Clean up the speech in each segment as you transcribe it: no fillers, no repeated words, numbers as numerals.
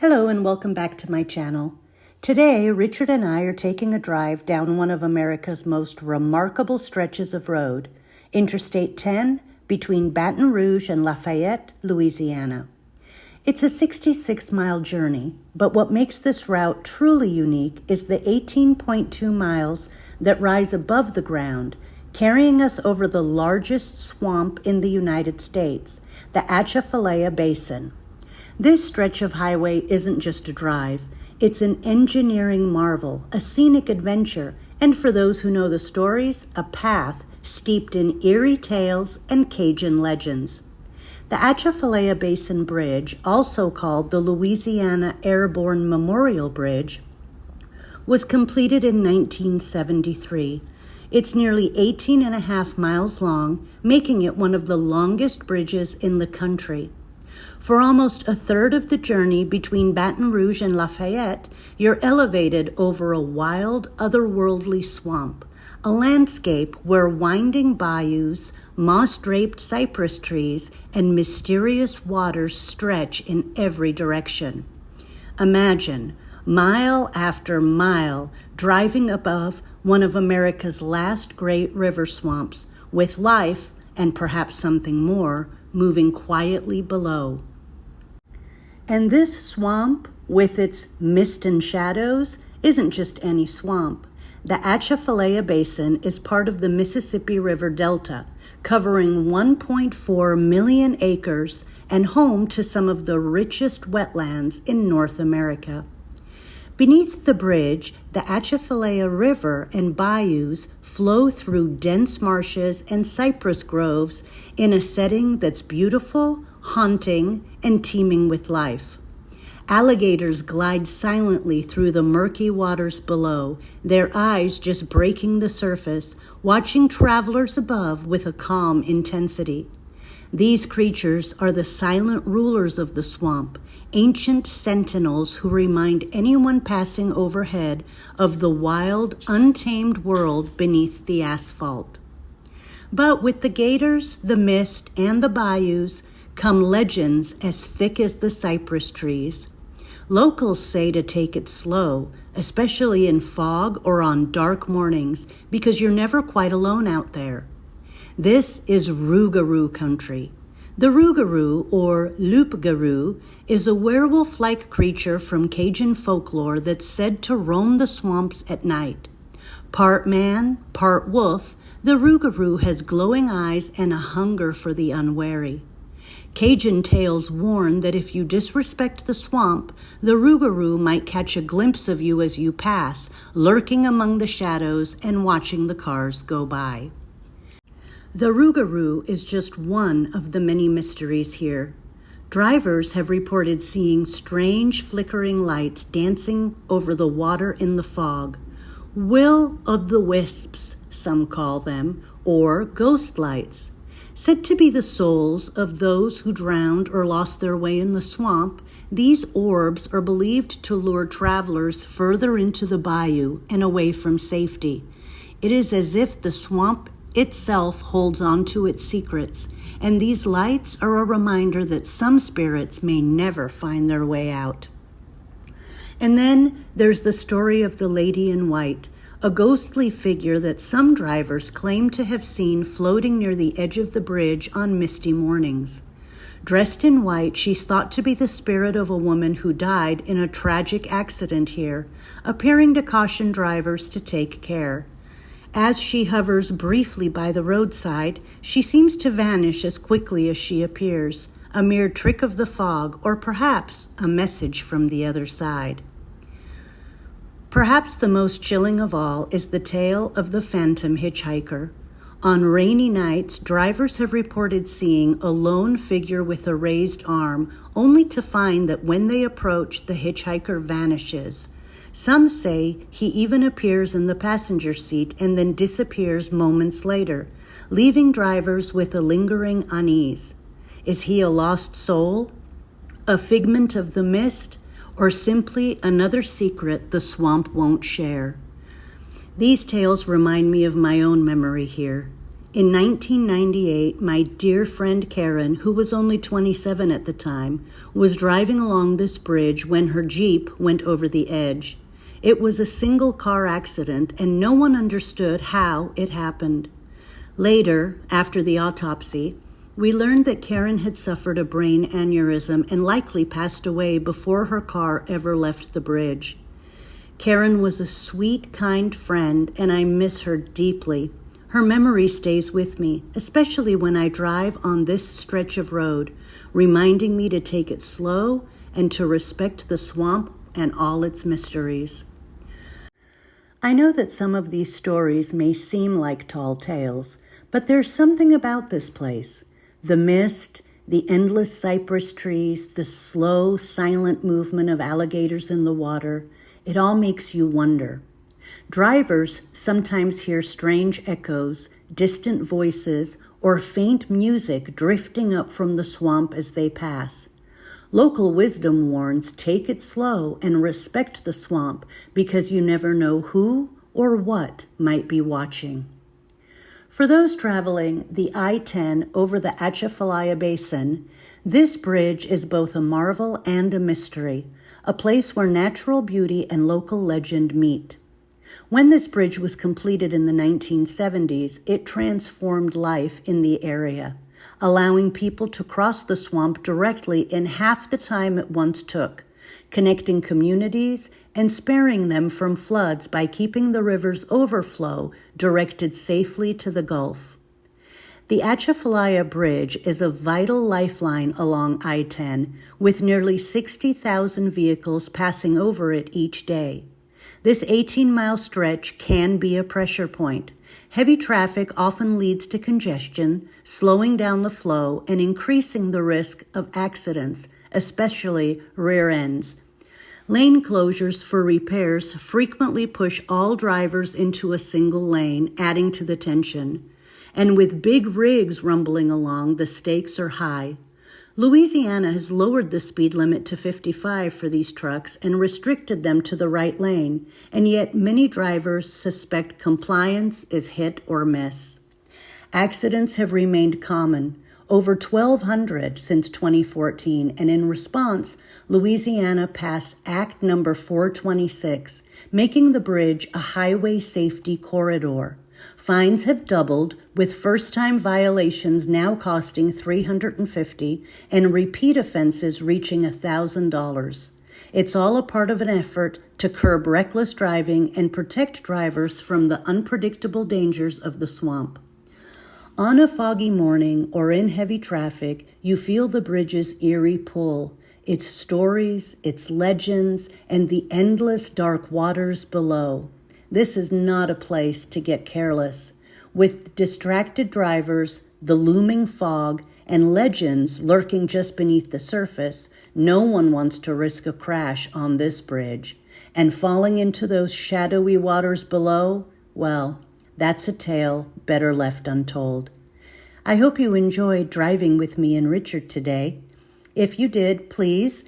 Hello and welcome back to my channel. Today, Richard and I are taking a drive down one of America's most remarkable stretches of road, Interstate 10, between Baton Rouge and Lafayette, Louisiana. It's a 66-mile journey, but what makes this route truly unique is the 18.2 miles that rise above the ground, carrying us over the largest swamp in the United States, the Atchafalaya Basin. This stretch of highway isn't just a drive. It's an engineering marvel, a scenic adventure, and for those who know the stories, a path steeped in eerie tales and Cajun legends. The Atchafalaya Basin Bridge, also called the Louisiana Airborne Memorial Bridge, was completed in 1973. It's nearly 18 and a half miles long, making it one of the longest bridges in the country. For almost a third of the journey between Baton Rouge and Lafayette, you're elevated over a wild, otherworldly swamp, a landscape where winding bayous, moss-draped cypress trees, and mysterious waters stretch in every direction. Imagine, mile after mile, driving above one of America's last great river swamps, with life, and perhaps something more, moving quietly below. And this swamp, with its mist and shadows, isn't just any swamp. The Atchafalaya Basin is part of the Mississippi River Delta, covering 1.4 million acres and home to some of the richest wetlands in North America. Beneath the bridge, the Atchafalaya River and bayous flow through dense marshes and cypress groves in a setting that's beautiful, haunting, and teeming with life. Alligators glide silently through the murky waters below, their eyes just breaking the surface, watching travelers above with a calm intensity. These creatures are the silent rulers of the swamp, ancient sentinels who remind anyone passing overhead of the wild, untamed world beneath the asphalt. But with the gators, the mist, and the bayous come legends as thick as the cypress trees. Locals say to take it slow, especially in fog or on dark mornings, because you're never quite alone out there. This is Rougarou country. The Rougarou, or loup-garou, is a werewolf-like creature from Cajun folklore that's said to roam the swamps at night. Part man, part wolf, the Rougarou has glowing eyes and a hunger for the unwary. Cajun tales warn that if you disrespect the swamp, the Rougarou might catch a glimpse of you as you pass, lurking among the shadows and watching the cars go by. The Rougarou is just one of the many mysteries here. Drivers have reported seeing strange flickering lights dancing over the water in the fog. Will-o'-the-wisps, some call them, or ghost lights. Said to be the souls of those who drowned or lost their way in the swamp, these orbs are believed to lure travelers further into the bayou and away from safety. It is as if the swamp itself holds on to its secrets, and these lights are a reminder that some spirits may never find their way out. And then there's the story of the Lady in White, a ghostly figure that some drivers claim to have seen floating near the edge of the bridge on misty mornings. Dressed in white, she's thought to be the spirit of a woman who died in a tragic accident here, appearing to caution drivers to take care. As she hovers briefly by the roadside, she seems to vanish as quickly as she appears, a mere trick of the fog, or perhaps a message from the other side. Perhaps the most chilling of all is the tale of the phantom hitchhiker. On rainy nights, drivers have reported seeing a lone figure with a raised arm, only to find that when they approach, the hitchhiker vanishes. Some say he even appears in the passenger seat and then disappears moments later, leaving drivers with a lingering unease. Is he a lost soul? A figment of the mist? Or simply another secret the swamp won't share? These tales remind me of my own memory here. In 1998, my dear friend Karen, who was only 27 at the time, was driving along this bridge when her Jeep went over the edge. It was a single-car accident, and no one understood how it happened. Later, after the autopsy, we learned that Karen had suffered a brain aneurysm and likely passed away before her car ever left the bridge. Karen was a sweet, kind friend, and I miss her deeply. Her memory stays with me, especially when I drive on this stretch of road, reminding me to take it slow and to respect the swamp and all its mysteries. I know that some of these stories may seem like tall tales, but there's something about this place. The mist, the endless cypress trees, the slow, silent movement of alligators in the water, it all makes you wonder. Drivers sometimes hear strange echoes, distant voices, or faint music drifting up from the swamp as they pass. Local wisdom warns, take it slow and respect the swamp because you never know who or what might be watching. For those traveling the I-10 over the Atchafalaya Basin, this bridge is both a marvel and a mystery, a place where natural beauty and local legend meet. When this bridge was completed in the 1970s, it transformed life in the area, allowing people to cross the swamp directly in half the time it once took, connecting communities and sparing them from floods by keeping the river's overflow directed safely to the Gulf. The Atchafalaya Bridge is a vital lifeline along I-10, with nearly 60,000 vehicles passing over it each day. This 18-mile stretch can be a pressure point. Heavy traffic often leads to congestion, slowing down the flow and increasing the risk of accidents, especially rear ends. Lane closures for repairs frequently push all drivers into a single lane, adding to the tension. And with big rigs rumbling along, the stakes are high. Louisiana has lowered the speed limit to 55 for these trucks and restricted them to the right lane, and yet many drivers suspect compliance is hit or miss. Accidents have remained common, over 1,200 since 2014, and in response, Louisiana passed Act No. 426, making the bridge a highway safety corridor. Fines have doubled, with first-time violations now costing $350 and repeat offenses reaching $1,000. It's all a part of an effort to curb reckless driving and protect drivers from the unpredictable dangers of the swamp. On a foggy morning or in heavy traffic, you feel the bridge's eerie pull, its stories, its legends, and the endless dark waters below. This is not a place to get careless. With distracted drivers, the looming fog, and legends lurking just beneath the surface, no one wants to risk a crash on this bridge. And falling into those shadowy waters below, well, that's a tale better left untold. I hope you enjoyed driving with me and Richard today. If you did, please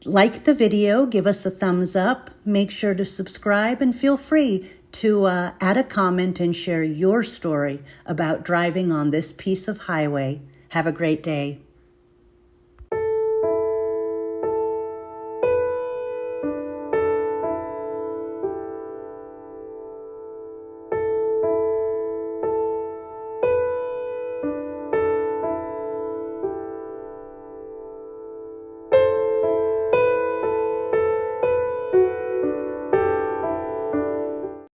like the video, give us a thumbs up, make sure to subscribe, and feel free to add a comment and share your story about driving on this piece of highway. Have a great day.